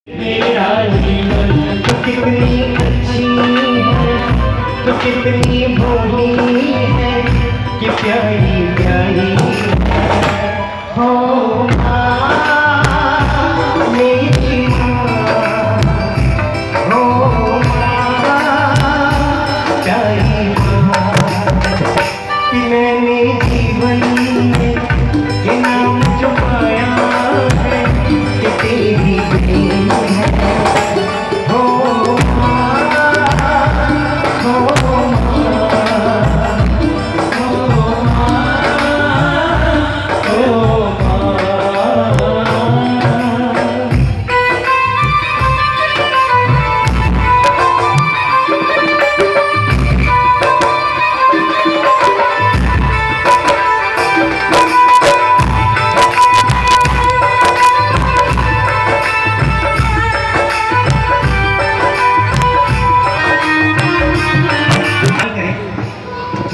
मेरा जीवन तो कितनी अच्छी है, तो कितनी भोली है कि प्यारी प्यारी हो माँ, मेरी माँ, हो माँ, प्यारी माँ कि मैंने जीवन में ये नाम जो पाया है कि तेरी प्रेम है। हो माँ, हो माँ, हो माँ, हो माँ।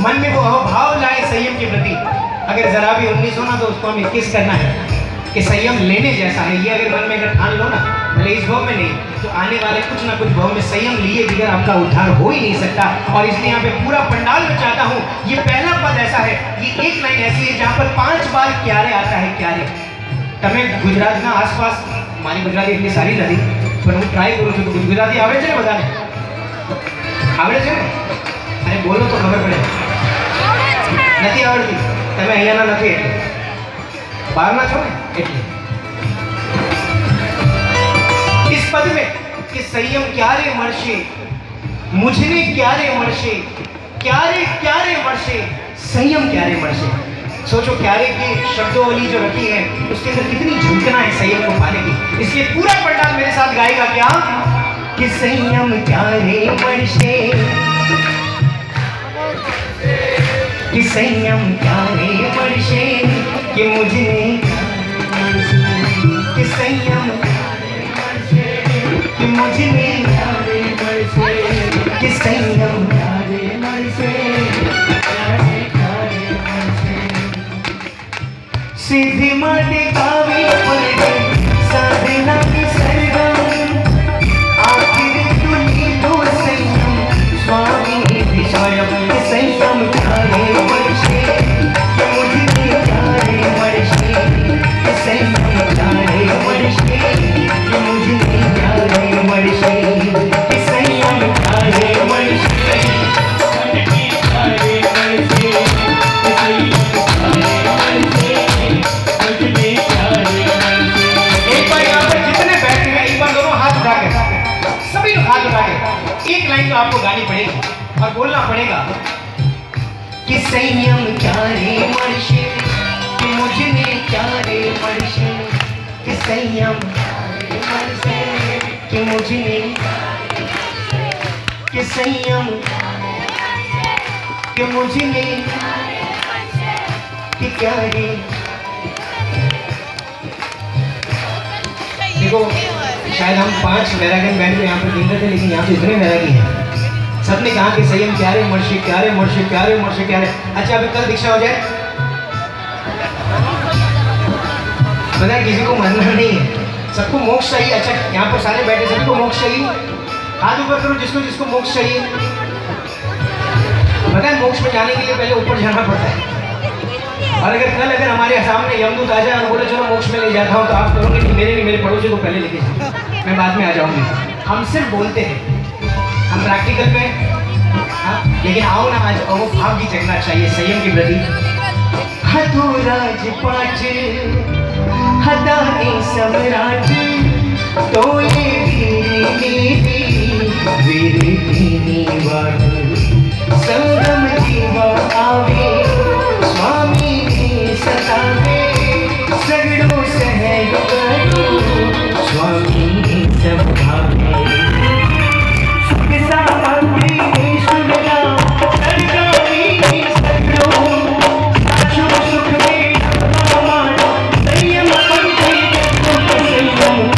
मन में वो भाव लाए संयम के प्रति। अगर जरा भी 19 हो ना तो उसको हमें किस करना है कि संयम लेने जैसा है। ये अगर मन में अगर ठान लो ना, भले इस भाव में नहीं तो आने वाले कुछ ना कुछ भाव में संयम लिए बगैर आपका उद्धार हो ही नहीं सकता। और इसलिए यहाँ पे पूरा पंडाल में चाहता हूँ, ये पहला पद ऐसा है, ये एक लाइन ऐसी है जहाँ पर 5 बार क्यारे आता है। क्यारे તમે ગુજરાતના આસપાસ મારી ગુજરાતી એટલી સારી નથી પણ હું ટ્રાય કરું છું કે ગુજરાતી આવડે છે ને બધાને? આવડે છે ને? અરે બોલો તો ખબર પડે। નથી આવડતી? તમે અહીંયાના નથી એટલે બહારના છો ને એટલે। इस पद में कि संयम क्यारे मरशे मुझने क्यारे मरशे, क्यारे क्यारे मरशे, संयम क्यारे मरशे। सोचो क्यारे की शब्दोवली जो रखी है उसके अंदर कितनी झुंझुना है संयम को पाने की। इसलिए पूरा पंडाल मेरे साथ गाएगा क्या कि संयम क्यारे मरशे, कि संयम क्यारे मरशे, कि मुझने कि संयम कि मुझने कि संयम सीधी माटे कावी पलटे साधना की सरगम आखिर तुली तो संयम स्वामी विषयम कि संयम क्यारे मरशे, कि मुझने क्यारे मरशे, कि संयम क्यारे मरशे, कि मुझने क्यारे मरशे, कि संयम क्यारे मरशे, मुझने क्यारे मरशे, कि संयम क्यारे मरशे, मुझने क्यारे मरशे। एक बार यहाँ पर जितने बैठे हैं एक बार दोनों हाथ उठा के, सभी लोग हाथ उठा के एक लाइन तो आपको गानी पड़ेगी और बोलना पड़ेगा कि संयम क्यारे मरशे, कि मुझने क्यारे मरशे, कि संयम क्यारे मरशे, कि मुझने कि संयम कि मुझने कि क्यारे। देखो शायद हम 5 वैरागन बैठ के यहाँ पर गिन रहे थे लेकिन यहाँ पे इतने वैरागी हैं। सबने कहा कि संयम क्यारे मरशे, क्यारे मरशे, क्यारे मरशे, क्यारे। अच्छा अभी कल दीक्षा हो जाए, पता है किसी को मरना नहीं है, सबको मोक्ष चाहिए। अच्छा यहाँ पर सारे बैठे सभी को मोक्ष चाहिए, हाथ ऊपर करो जिसको जिसको मोक्ष चाहिए। पता है मोक्ष में जाने के लिए पहले ऊपर जाना पड़ता है। और अगर कल अगर हमारे सामने यमदूत आ जाए और बोले चलो मोक्ष में ले जाता हूँ तो आप कहोगे कि मेरे नहीं, मेरे पड़ोसी को पहले लेके जाओ, मैं बाद में आ जाऊंगी। हम सिर्फ बोलते हैं, हम प्रैक्टिकल में हाँ, लेकिन आओ ना आज वो भाव भी जगना चाहिए संयम के प्रति। हथुराज पाठ हदाने सम्राट तो ये वीर दीनी वाट संगम जीवा आवे स्वामी ने सतावे सगड़ो सहयोग स्वामी ने सब भावे सुख सामग्री ने सुनना सरगामी ने सगड़ो सुख सुख में संयम पंथे संयम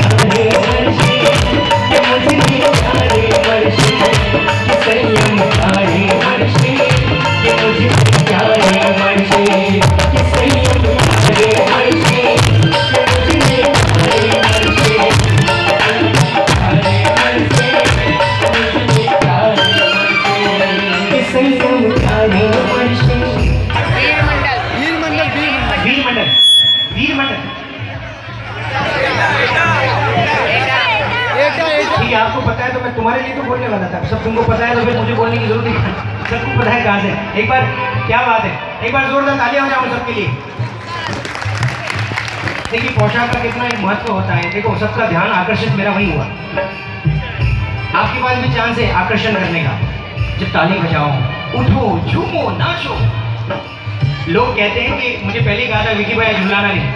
आपको पता है तो मैं तुम्हारे लिए तो बोलने वाला था, सब तुमको पता है तो फिर मुझे बोलने की जरूरत नहीं, सबको पता है कहाँ से। एक बार, क्या बात है, एक बार जोरदार तालियां हो जाओ सबके लिए। देखिए पोशाक का कितना एक महत्व होता है। देखो सबका ध्यान आकर्षित मेरा वही हुआ, आपके पास भी चांस है आकर्षण करने का। जब ताली बजाओ, उठो, झूमो, नाचो। लोग कहते हैं कि मुझे पहले कहा था विकी भाई झुलाना नहीं,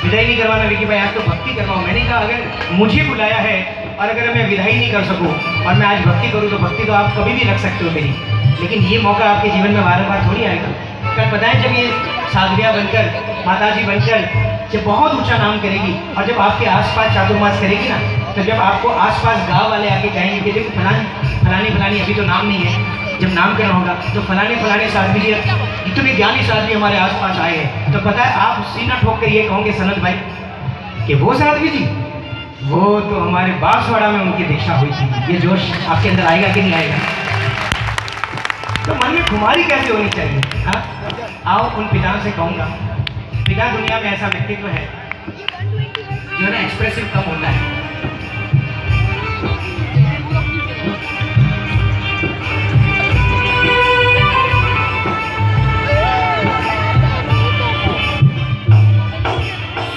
विदाई नहीं करवाना विकी भाई, आज तो भक्ति करवाओ। मैंने कहा अगर मुझे बुलाया है और अगर मैं विदाई नहीं कर सकूं और मैं आज भक्ति करूं तो भक्ति तो आप कभी भी रख सकते हो मेरी, लेकिन ये मौका आपके जीवन में बार बार थोड़ी आएगा। कल बताएं जब ये साधविया बनकर, माताजी बनकर जब बहुत ऊंचा नाम करेगी और जब आपके आसपास चातुर्मास करेगी ना, तो जब आपको आसपास गाँव वाले आके कहेंगे कि देखो फलानी अभी तो नाम नहीं है, जब नाम करना होगा तो फलाने साधवी जी, इतने ज्ञानी साधवी हमारे आसपास आए हैं, तो पता है आप सीना ठोक कर ये कहोगे सनत भाई कि वो साधवी जी, वो तो हमारे बांसवाड़ा में उनकी दीक्षा हुई थी। ये जोश आपके अंदर आएगा कि नहीं आएगा? तो मन में खुमारी कैसे होनी चाहिए? हाँ, आओ उन पिताओं से कहूँगा, पिता दुनिया में ऐसा व्यक्तित्व है जो ना एक्सप्रेसिव कम होता है।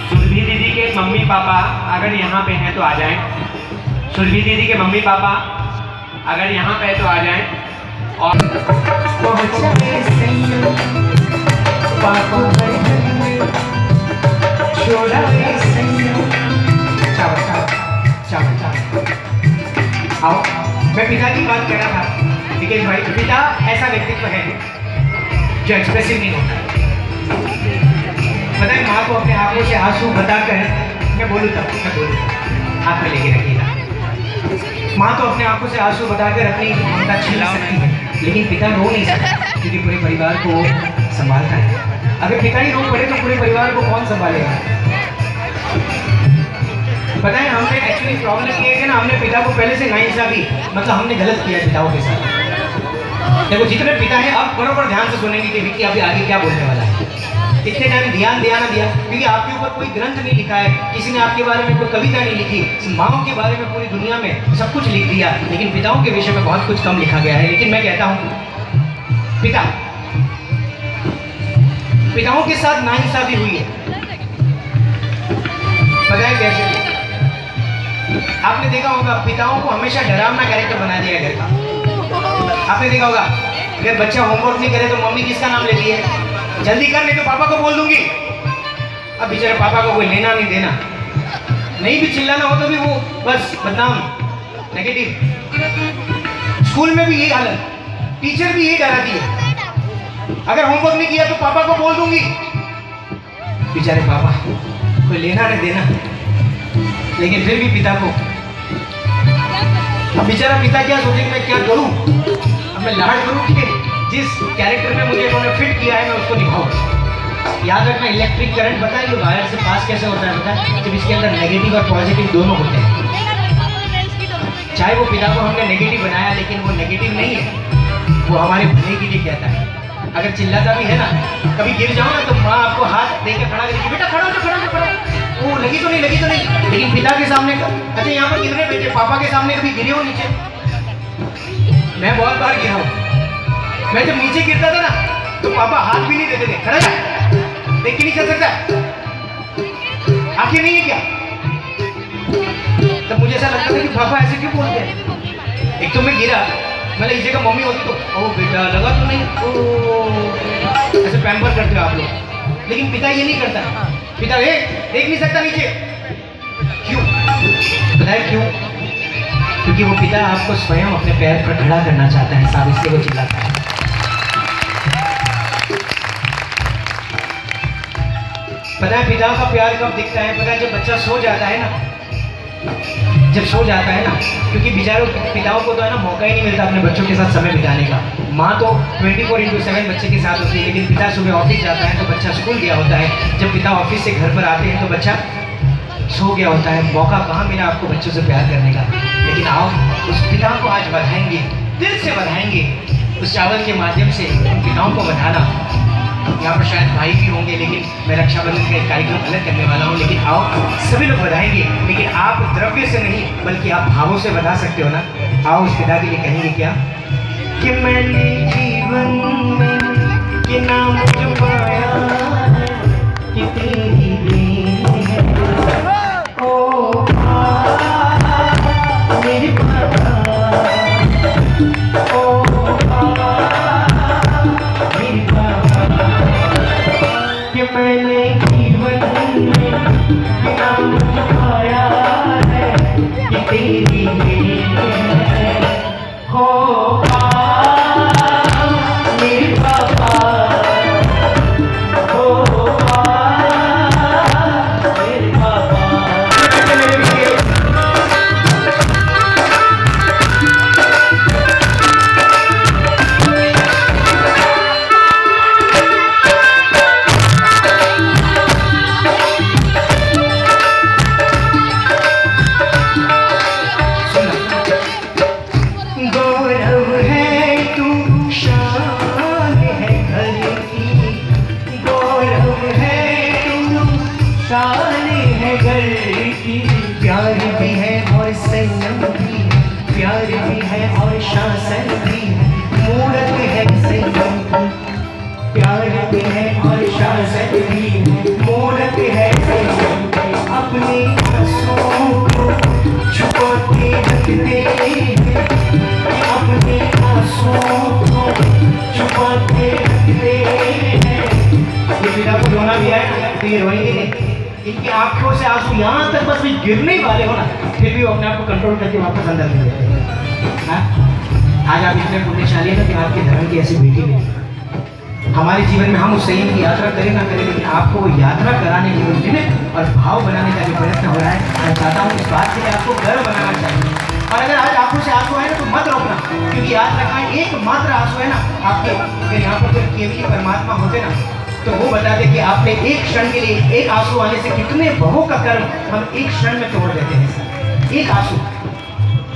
सुरभि दीदी के मम्मी पापा अगर यहाँ पे हैं तो आ जाएं। सुरभि दीदी के मम्मी पापा अगर यहाँ पे है तो आ जाएं। और आओ, मैं पिता की बात कर रहा था। विकेश भाई, पिता ऐसा व्यक्तित्व है जो एक्सप्रेसिव नहीं होता। पता है माँ को अपने आंखों से आंसू बताकर, मैं बोलूँ हाथ में लेके रखिएगा। माँ तो अपने आंखों से आंसू बताकर अपनी ममता छीन सकती है, लेकिन पिता रो नहीं सकता क्योंकि पूरे परिवार को संभालता है। अगर पिता ही रो पड़े तो पूरे परिवार को कौन संभालेगा? पता है हमने एक्चुअली प्रॉब्लम ये है ना, हमने पिता को पहले से नाइंसाफी, मतलब हमने गलत किया पिताओं के साथ। देखो जितने पिता हैं आप बराबर ध्यान से सुनेंगे कि विक्की अभी आगे क्या बोलने वाला है। इतने टाइम ध्यान दिया ना दिया, क्योंकि आपके ऊपर कोई ग्रंथ नहीं लिखा है, किसी ने आपके बारे में कोई कविता नहीं लिखी। माँओं के बारे में पूरी दुनिया में सब कुछ लिख दिया, लेकिन पिताओं के विषय में बहुत कुछ कम लिखा गया है। लेकिन मैं कहता हूँ पिताओं के साथ नाइंसाफी हुई है। पता है कैसे? आपने देखा होगा पिताओं को हमेशा डरावना कैरेक्टर बना दिया घर का। आपने देखा होगा अगर बच्चा होमवर्क नहीं करे तो मम्मी किसका नाम लेती है? जल्दी कर नहीं तो पापा को बोल दूंगी। अब बेचारे पापा को कोई लेना नहीं देना, नहीं भी चिल्लाना हो तो भी वो बस बदनाम, नेगेटिव। स्कूल में भी यही हालत, टीचर भी यही डराती है, अगर होमवर्क नहीं किया तो पापा को बोल दूंगी। बेचारे पापा कोई लेना नहीं देना, लेकिन फिर भी पिता को, अब बेचारा पिता क्या सोचे मैं क्या करूं? अब मैं लाड करूं कि जिस कैरेक्टर में मुझे उन्होंने फिट किया है मैं उसको निभाऊं। याद रखना, इलेक्ट्रिक करंट पता है ये वायर से पास कैसे होता है? पता है जब इसके अंदर नेगेटिव और पॉजिटिव दोनों होते हैं। चाहे वो पिता को हमने नेगेटिव बनाया, लेकिन वो नेगेटिव नहीं है, वो हमारे भले के लिए कहता है। अगर चिल्लाता भी है ना, कभी गिर जाओ ना तो माँ आपको हाथ देकर खड़ा करेगी, बेटा खड़ा हो जा, खड़ा हो, खड़ा हो। वो लगी तो नहीं, लेकिन पिता के सामने, अच्छा यहाँ पर गिर रहे बेटे, पापा के सामने कभी गिरे हो नीचे? मैं बहुत बार गिरा हूँ। मैं जब नीचे गिरता था ना तो पापा हाथ भी नहीं देते थे, खड़ा जा, देख के नहीं चल सकता, आंखें नहीं है क्या? तब मुझे ऐसा लगता था कि पापा ऐसे क्यों बोलते हैं? एक तो मैं गिरा, मतलब इस जगह मम्मी होती तो ओ बेटा लगा तो नहीं, ओ ऐसे पैम्पर करते हो आप लोग, लेकिन पिता ये नहीं करता। पिता देख नहीं सकता नीचे, क्यों? पता है क्यों? क्योंकि वो पिता आपको स्वयं अपने पैर पर खड़ा करना चाहता है साहब, इसलिए वो चिल्लाता है। पता है पिता का प्यार कब दिखता है? पता है जब बच्चा सो जाता है ना, जब सो जाता है ना, क्योंकि बेचारों पिताओं को तो है ना मौका ही नहीं मिलता अपने बच्चों के साथ समय बिताने का। माँ तो 24/7 बच्चे के साथ होती है, लेकिन पिता सुबह ऑफिस जाता है तो बच्चा स्कूल गया होता है। जब पिता ऑफिस से घर पर आते हैं तो बच्चा सो गया होता है। मौका कहाँ मिला आपको बच्चों से प्यार करने का? लेकिन आओ उस पिता को आज बढ़ाएंगे, दिल से बढ़ाएंगे, उस चावल के माध्यम से उन पिताओं को बढ़ाना। यहाँ पर शायद भाई भी होंगे, लेकिन मैं रक्षाबंधन का एक कार्यक्रम अलग करने वाला हूँ। लेकिन आओ सभी लोग बढ़ाएंगे, लेकिन आप द्रव्य से नहीं, बल्कि आप भावों से बता सकते हो ना। आओ उस पिता के लिए कहेंगे क्या कि मैंने जीवन में ये नाम जो पाया है कि तेरी देन है। ओ मेरे पापा, ओ मेरे पापा, कि मैंने जीवन में ये नाम जो पाया है कि तेरी देन है। हो मेरे पापा, हो मेरे पापा। गौरव है तू, शान है घर की, गौरव है तू, शान है घर की। प्यार भी है और संयम भी, प्यार भी है और शासन भी, मूरत है संयम की। प्यार भी है और शासन भी, मूरत है संयम की। अपने आंसुओं को छुपा के रखते हैं, अपने आंसुओं को छुपा के रखते हैं। ये पिता को रोना भी आए ना तो ये रोएंगे नहीं। इनकी आंखों से आंसू यहाँ तक बस भी गिरने ही वाले हो ना, फिर भी वो अपने आप को कंट्रोल करके वापस अंदर ले जाते हैं। हाँ? आज आप इतने पुण्यशाली हैं कि आपके धर्म की ऐसी बेटी मिली। हमारे जीवन में हम उस संयम की यात्रा करें ना करें, लेकिन आपको वो यात्रा कराने के लिए लिमिट और भाव बनाने का जो प्रयत्न हो रहा है, मैं चाहता हूँ इस बात के लिए आपको गर्व बनाना चाहिए। और अगर आज आंखों से आंसू आए ना तो मत रोकना, क्योंकि याद रखना एकमात्र आंसू है ना आपके। अगर यहाँ पर कोई केवली परमात्मा होते ना तो वो बताते कि आपने एक क्षण के लिए, एक आंसू आने से कितने बहु का कर्म हम एक क्षण में तोड़ देते हैं। एक आंसू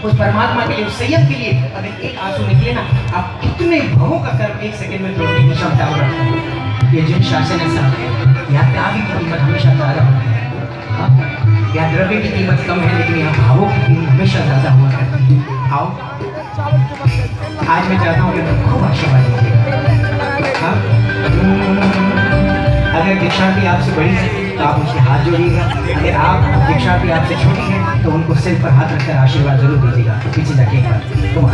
उस परमात्मा के लिए, उस संयम के लिए अगर एक आंसू निकले ना, आप कितने बहु का कर्म एक सेकंड में तोड़ने की क्षमता हो रखते हैं। ये जिन शासन ऐसा है, यहाँ त्यागी की कीमत हमेशा ज़्यादा होती है। यहाँ द्रव्य की कीमत कम है, लेकिन यहाँ भावों की कीमत हमेशा ज़्यादा हुआ करती है। आओ आज मैं चाहता हूँ कि तुम खूब आशीर्वाद दीजिए। हाँ, अगर दीक्षार्थी आपसे बड़ी है तो आप उसके हाथ जोड़िएगा। अगर आप दीक्षार्थी आपसे छोटी है तो उनको सिर पर हाथ रखकर आशीर्वाद जरूर दीजिएगा। पीछे जाके एक बार तुम